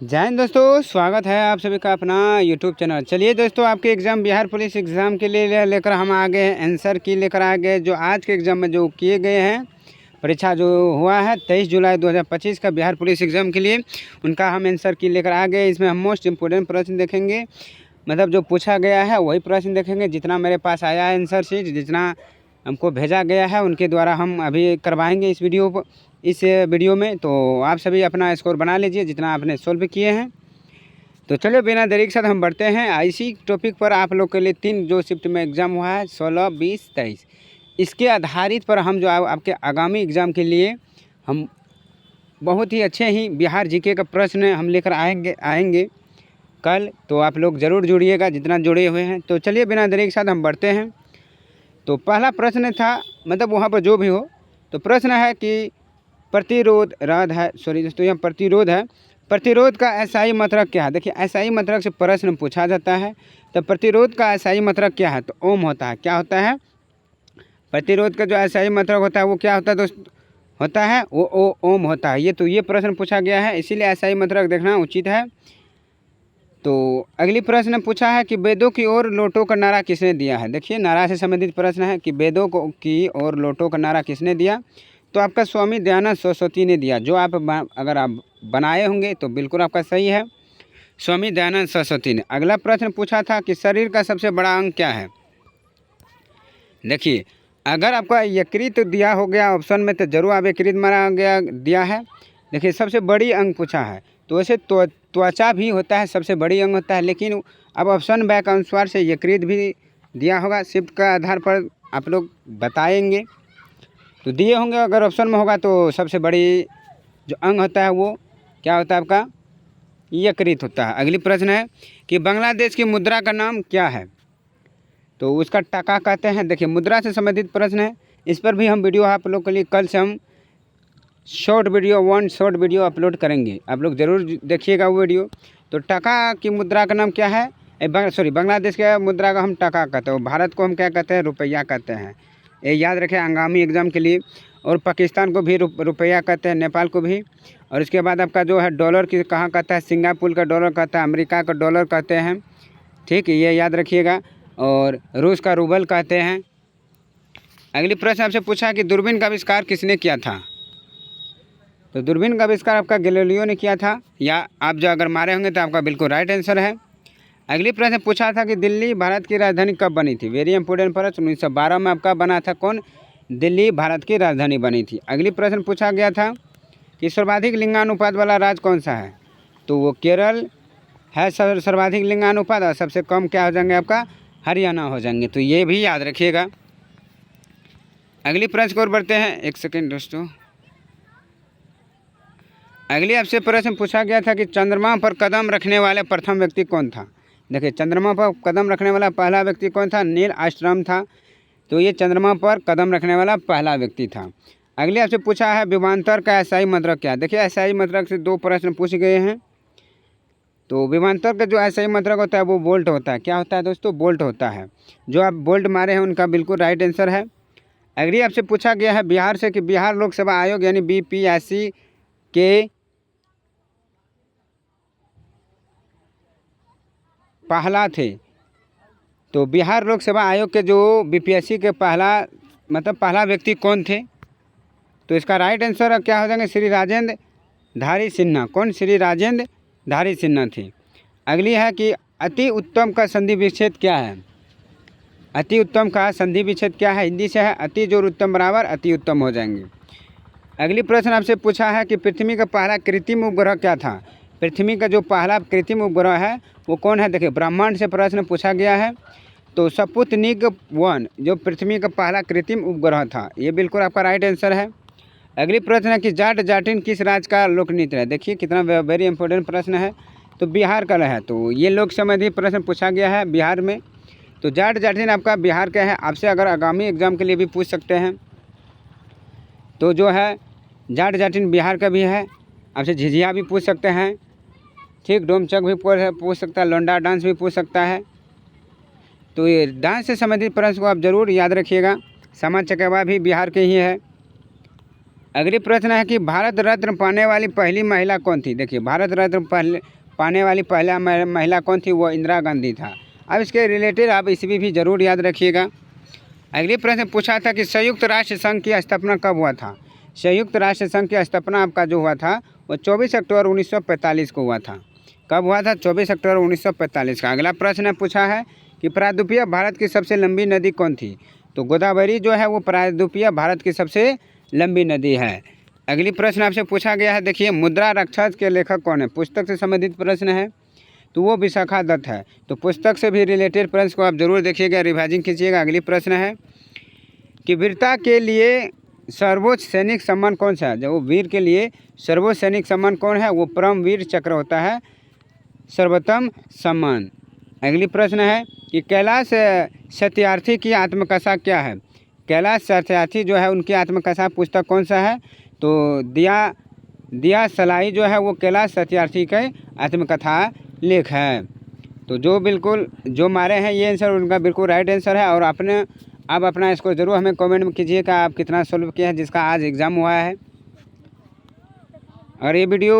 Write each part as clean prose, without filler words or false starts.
जय हिंद दोस्तों, स्वागत है आप सभी का अपना यूट्यूब चैनल। चलिए दोस्तों, आपके एग्ज़ाम बिहार पुलिस एग्ज़ाम के लिए लेकर हम आ गए हैं। आंसर की लेकर आ गए जो आज के एग्ज़ाम में जो किए गए हैं, परीक्षा जो हुआ है 23 जुलाई 2025 का बिहार पुलिस एग्ज़ाम के लिए, उनका हम आंसर की लेकर आ गए। इसमें हम मोस्ट इम्पोर्टेंट प्रश्न देखेंगे, मतलब जो पूछा गया है वही प्रश्न देखेंगे। जितना मेरे पास आया है आंसर शीट, जितना हमको भेजा गया है उनके द्वारा हम अभी करवाएंगे इस वीडियो में। तो आप सभी अपना स्कोर बना लीजिए जितना आपने सोल्व किए हैं। तो चलिए बिना देरी के साथ हम बढ़ते हैं। इसी टॉपिक पर आप लोग के लिए 3 जो शिफ्ट में एग्ज़ाम हुआ है 16, 20, 23, इसके आधारित पर हम जो आपके आगामी एग्ज़ाम के लिए हम बहुत ही अच्छे ही बिहार जीके का प्रश्न हम लेकर आएंगे कल। तो आप लोग ज़रूर जुड़िएगा जितना जुड़े हुए हैं। तो चलिए बिना देरी के साथ हम बढ़ते हैं। तो पहला प्रश्न था, मतलब वहाँ पर जो भी हो, तो प्रश्न है कि प्रतिरोध है, सॉरी दोस्तों, यहाँ प्रतिरोध है। प्रतिरोध का एसआई मात्रक क्या है? देखिए, एसआई मात्रक से प्रश्न पूछा जाता है। तो प्रतिरोध का एसआई मात्रक क्या है? तो ओम होता है। क्या होता है? प्रतिरोध का जो एसआई मात्रक होता है वो क्या होता है दोस्त? होता है वो ओम होता है। ये प्रश्न पूछा गया है, इसीलिए एसआई मात्रक देखना उचित है। तो अगली प्रश्न पूछा है कि वेदों की ओर लौटो का नारा किसने दिया है? देखिए, नारा से संबंधित प्रश्न है कि वेदों की ओर लौटो का नारा किसने दिया? तो आपका स्वामी दयानंद सरस्वती ने दिया। जो अगर आप बनाए होंगे तो बिल्कुल आपका सही है, स्वामी दयानंद सरस्वती ने। अगला प्रश्न पूछा था कि शरीर का सबसे बड़ा अंग क्या है? देखिए, अगर आपका यकृत दिया हो गया ऑप्शन में तो जरूर आप यकृत मारा गया दिया है। देखिए, सबसे बड़ी अंग पूछा है, तो वैसे त्वचा भी होता है, सबसे बड़ी अंग होता है, लेकिन अब ऑप्शन बैक अनुसार से यकृत भी दिया होगा। शिफ्ट का आधार पर आप लोग बताएंगे तो दिए होंगे। अगर ऑप्शन में होगा तो सबसे बड़ी जो अंग होता है वो क्या होता है? आपका यकृत होता है। अगली प्रश्न है कि बांग्लादेश की मुद्रा का नाम क्या है? तो उसका टका कहते हैं। देखिए, मुद्रा से संबंधित प्रश्न है, इस पर भी हम वीडियो आप लोग के लिए कल से हम शॉर्ट वीडियो अपलोड करेंगे। आप लोग ज़रूर देखिएगा वो वीडियो। तो टका की मुद्रा का नाम क्या है? बांग्लादेश के मुद्रा का हम टका कहते हैं। भारत को हम क्या कहते हैं? रुपया कहते हैं। ये याद रखें आगामी एग्ज़ाम के लिए। और पाकिस्तान को भी रुपया कहते हैं, नेपाल को भी। और इसके बाद आपका जो है डॉलर की कहाँ कहता है? सिंगापुर का डॉलर कहता है, अमेरिका का डॉलर कहते हैं। ठीक है, ये याद रखिएगा। और रूस का रूबल कहते हैं। अगली प्रश्न आपसे पूछा कि दूरबीन का आविष्कार किसने किया था? तो दूरबीन का आविष्कार आपका गैलीलियो ने किया था, या आप जो अगर मारे होंगे तो आपका बिल्कुल राइट आंसर है। अगली प्रश्न पूछा था कि दिल्ली भारत की राजधानी कब बनी थी? वेरी इंपॉर्टेंट प्रश्न। 1912 में आपका बना था। कौन? दिल्ली भारत की राजधानी बनी थी। अगली प्रश्न पूछा गया था कि सर्वाधिक लिंगानुपात वाला राज्य कौन सा है? तो वो केरल है सर्वाधिक लिंगानुपात, और सबसे कम क्या हो जाएंगे? आपका हरियाणा हो जाएंगे। तो ये भी याद रखिएगा। अगली प्रश्न की ओर बढ़ते हैं। एक सेकेंड दोस्तों, अगली आपसे प्रश्न पूछा गया था कि चंद्रमा पर कदम रखने वाले प्रथम व्यक्ति कौन था? देखिए, चंद्रमा पर कदम रखने वाला पहला व्यक्ति कौन था? नील आर्मस्ट्रांग था। तो ये चंद्रमा पर कदम रखने वाला पहला व्यक्ति था। अगली आपसे पूछा है विमानतर का एसआई मात्रक क्या? देखिए, एसआई मात्रक से 2 प्रश्न पूछ गए हैं। तो विमानतर का जो एसआई मात्रक होता है वो वोल्ट होता है। क्या होता है दोस्तों? वोल्ट होता है। जो आप वोल्ट मारे हैं उनका बिल्कुल राइट आंसर है। अगली आपसे पूछा गया है बिहार से कि बिहार लोक सेवा आयोग यानी बीपीएससी के पहला थे। तो बिहार लोक सेवा आयोग के जो बीपीएससी के पहला व्यक्ति कौन थे? तो इसका राइट आंसर क्या हो जाएंगे? श्री राजेंद्र धारी सिन्हा। कौन? श्री राजेंद्र धारी सिन्हा थे। अगली है कि अति उत्तम का संधि विच्छेद क्या है? अति उत्तम का संधि विच्छेद क्या है? हिंदी से है अति जोड़ उत्तम बराबर अति उत्तम हो जाएंगे। अगली प्रश्न आपसे पूछा है कि पृथ्वी का पहला कृत्रिम उपग्रह क्या था? पृथ्वी का जो पहला कृत्रिम उपग्रह है वो कौन है? देखिए, ब्रह्मांड से प्रश्न पूछा गया है। तो स्पुतनिक 1 जो पृथ्वी का पहला कृत्रिम उपग्रह था, ये बिल्कुल आपका राइट आंसर है। अगली प्रश्न है कि जाट जाटिन किस राज्य का लोकनृत्य है? देखिए, कितना वेरी इंपॉर्टेंट प्रश्न है। तो बिहार का है। तो ये लोक संबंधी प्रश्न पूछा गया है बिहार में। तो जाट जाटिन आपका बिहार का है। आपसे अगर आगामी एग्जाम के लिए भी पूछ सकते हैं। तो जो है जाट जाटिन बिहार का भी है। आपसे झिझिया भी पूछ सकते हैं, ठीक, डोमचक भी पूछ सकता है, लौंडा डांस भी पूछ सकता है। तो ये डांस से संबंधित प्रश्न को आप ज़रूर याद रखिएगा। समा चकेवा भी बिहार के ही है। अगली प्रश्न है कि भारत रत्न पाने वाली पहली महिला कौन थी। देखिए, भारत रत्न पाने वाली पहला महिला कौन थी, वो इंदिरा गांधी था। अब इसके रिलेटेड आप ईस्वी भी जरूर याद रखिएगा। अगली प्रश्न पूछा था कि संयुक्त राष्ट्र संघ की स्थापना कब हुआ था। संयुक्त राष्ट्र संघ की स्थापना आपका जो हुआ था वो 24 अक्टूबर 1945 को हुआ था। कब हुआ था? 24 अक्टूबर 1945 का। अगला प्रश्न पूछा है कि प्रायद्वीपीय भारत की सबसे लंबी नदी कौन थी। तो गोदावरी जो है वो प्रायद्वीपीय भारत की सबसे लंबी नदी है। अगली प्रश्न आपसे पूछा गया है, देखिए, मुद्रा राक्षस के लेखक कौन है। पुस्तक से संबंधित प्रश्न है, तो वो विशाखा दत्त है। तो पुस्तक से भी रिलेटेड प्रश्न को आप जरूर देखिएगा, रिवाइजिंग कीजिएगा। अगली प्रश्न है कि वीरता के लिए सर्वोच्च सैनिक सम्मान कौन सा है। जो वीर के लिए सर्वोच्च सैनिक सम्मान कौन है, वो परमवीर चक्र होता है, सर्वोत्तम सम्मान। अगली प्रश्न है कि कैलाश सत्यार्थी की आत्मकथा क्या है। कैलाश सत्यार्थी जो है उनकी आत्मकथा पुस्तक कौन सा है, तो दिया सलाई जो है वो कैलाश सत्यार्थी के आत्मकथा लेख है। तो जो मारे हैं ये आंसर उनका बिल्कुल राइट आंसर है। और आप अपना इसको ज़रूर हमें कमेंट में कीजिएगा आप कितना सोल्व किया है जिसका आज एग्ज़ाम हुआ है। और ये वीडियो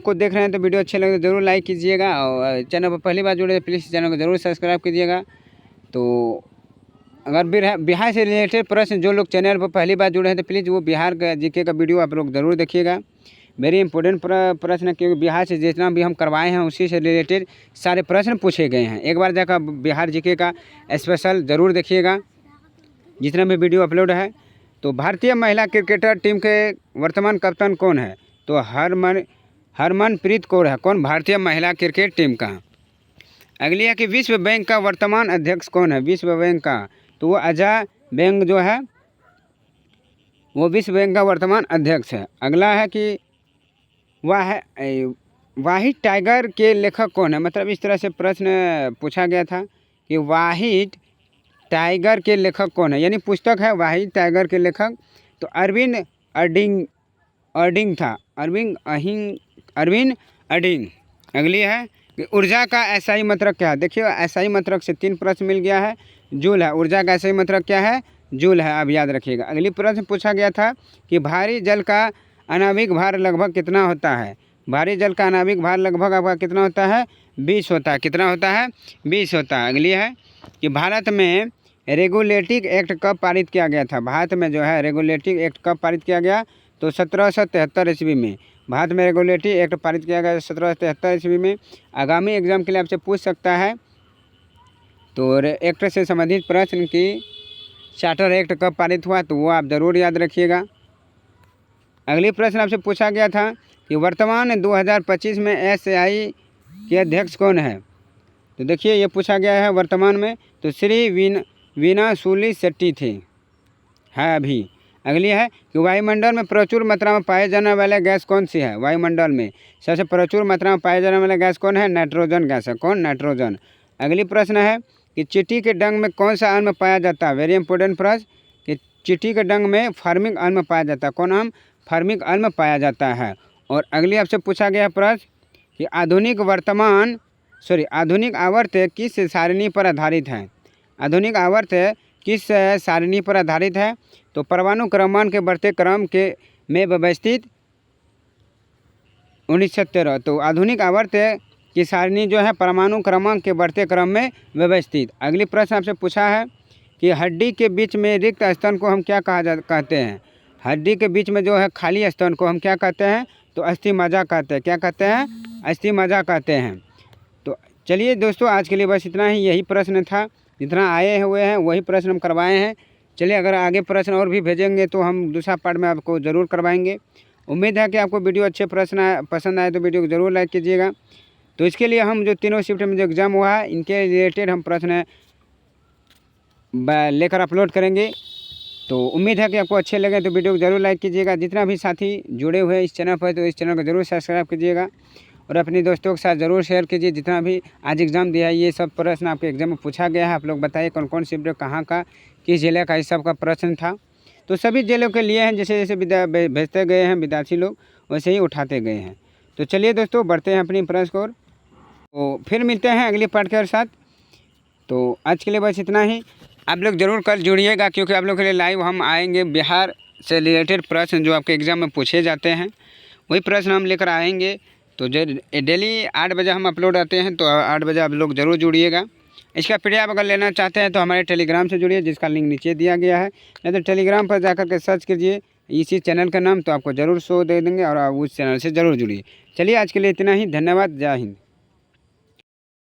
को देख रहे हैं तो वीडियो अच्छे लगे तो ज़रूर लाइक कीजिएगा, और चैनल पर पहली बार जुड़े तो प्लीज़ चैनल को ज़रूर सब्सक्राइब कीजिएगा। तो अगर बिहार से रिलेटेड प्रश्न जो लोग चैनल पर पहली बार जुड़े हैं तो प्लीज़ वो बिहार का जीके का वीडियो आप लोग ज़रूर देखिएगा। वेरी इंपॉर्टेंट प्रश्न है, क्योंकि बिहार से जितना भी हम करवाए हैं उसी से रिलेटेड सारे प्रश्न पूछे गए हैं। एक बार जाकर बिहार जीके का स्पेशल ज़रूर देखिएगा जितना भी वीडियो अपलोड है। तो भारतीय महिला क्रिकेटर टीम के वर्तमान कप्तान कौन है, तो हरमनप्रीत कौर है। कौन? भारतीय महिला क्रिकेट टीम का। अगली है कि विश्व बैंक का वर्तमान अध्यक्ष कौन है। विश्व बैंक का, तो वो अजय बैंक जो है वो विश्व बैंक का वर्तमान अध्यक्ष है। अगला है कि वाहिट टाइगर के लेखक कौन है। मतलब इस तरह से प्रश्न पूछा गया था कि वाहिट टाइगर के लेखक कौन है, यानी पुस्तक है वाहिट टाइगर के लेखक तो अरविंद अडिंग था। अरविंद अडिंग। अगली है कि ऊर्जा का एसआई मात्रक क्या है। देखिए, एसआई मात्रक से 3 प्रश्न मिल गया है। जूल है। ऊर्जा का एसआई मात्रक क्या है? जूल है। आप याद रखिएगा। अगली प्रश्न पूछा गया था कि भारी जल का आणविक भार लगभग कितना होता है। भारी जल का आणविक भार लगभग आपका कितना होता है? 20 होता है। कितना होता है? 20 होता है। अगली है कि भारत में रेगुलेटिंग एक्ट कब पारित किया गया था। भारत में जो है रेगुलेटिंग एक्ट कब पारित किया गया, तो 1773 ईस्वी में भारत में रेगुलेटरी एक्ट पारित किया गया 1773 ईस्वी में। आगामी एग्जाम के लिए आपसे पूछ सकता है, तो एक्ट से संबंधित प्रश्न की चार्टर एक्ट कब पारित हुआ, तो वो आप ज़रूर याद रखिएगा। अगली प्रश्न आपसे पूछा गया था कि वर्तमान 2025 में एसआई के अध्यक्ष कौन है। तो देखिए, ये पूछा गया है वर्तमान में, तो श्री वीना सूली शेट्टी थे, है अभी। अगली है कि वायुमंडल में प्रचुर मात्रा में पाए जाने वाला गैस कौन सी है। वायुमंडल में सबसे प्रचुर मात्रा में पाए जाने वाला गैस कौन है? नाइट्रोजन गैस है। कौन? नाइट्रोजन। अगली प्रश्न है कि चींटी के डंक में कौन सा अम्ल पाया जाता है। वेरी इंपॉर्टेंट प्रश्न कि चींटी के डंक में फार्मिक अम्ल पाया जाता है। कौन अम्ल? फार्मिक अम्ल पाया जाता है। और अगली आपसे पूछा गया प्रश्न कि आधुनिक आवर्त किस सारणी पर आधारित है। आधुनिक आवर्त किस सारणी पर आधारित है, तो परमाणु क्रमांक के बढ़ते क्रम में व्यवस्थित 1913। तो आधुनिक आवर्त की सारणी जो है परमाणु क्रमांक के बढ़ते क्रम में व्यवस्थित। अगली प्रश्न आपसे पूछा है कि हड्डी के बीच में रिक्त स्तन को हम क्या कहते हैं। हड्डी के बीच में जो है खाली स्तन को हम क्या कहते हैं, तो अस्थिमज्जा कहते हैं। क्या कहते हैं? अस्थिमज्जा कहते हैं। तो चलिए दोस्तों, आज के लिए बस इतना ही, यही प्रश्न था। जितना आए हुए हैं वही प्रश्न हम करवाए हैं। चलिए, अगर आगे प्रश्न और भी भेजेंगे तो हम दूसरा पार्ट में आपको ज़रूर करवाएंगे। उम्मीद है कि आपको वीडियो अच्छे प्रश्न पसंद आए तो वीडियो को ज़रूर लाइक कीजिएगा। तो इसके लिए हम जो तीनों शिफ्ट में जो एग्ज़ाम हुआ है इनके रिलेटेड हम प्रश्न लेकर अपलोड करेंगे। तो उम्मीद है कि आपको अच्छे लगे तो वीडियो को ज़रूर लाइक कीजिएगा। जितना भी साथी जुड़े हुए हैं इस चैनल पर तो इस चैनल को ज़रूर सब्सक्राइब कीजिएगा और अपने दोस्तों के साथ ज़रूर शेयर कीजिए। जितना भी आज एग्ज़ाम दिया है ये सब प्रश्न आपके एग्ज़ाम में पूछा गया है। आप लोग बताइए कौन कौन शिफ्ट कहाँ का किस जिले का इस सब का प्रश्न था। तो सभी जिलों के लिए हैं, जैसे जैसे भेजते गए हैं विद्यार्थी लोग वैसे ही उठाते गए हैं। तो चलिए दोस्तों, बढ़ते हैं अपनी प्रश्न को, तो फिर मिलते हैं अगले पार्ट के साथ। तो आज के लिए बस इतना ही। आप लोग ज़रूर कल जुड़िएगा, क्योंकि आप लोग के लिए लाइव हम आएंगे बिहार से रिलेटेड प्रश्न जो आपके एग्ज़ाम में पूछे जाते हैं वही प्रश्न हम लेकर आएंगे। तो डेली 8 बजे हम अपलोड आते हैं, तो 8 बजे आप लोग ज़रूर जुड़िएगा। इसका PDF अगर लेना चाहते हैं तो हमारे टेलीग्राम से जुड़िए, जिसका लिंक नीचे दिया गया है, या तो टेलीग्राम पर जाकर के सर्च कीजिए इसी चैनल का नाम, तो आपको ज़रूर शो दे देंगे और आप उस चैनल से ज़रूर जुड़िए। चलिए आज के लिए इतना ही, धन्यवाद, जय हिंद।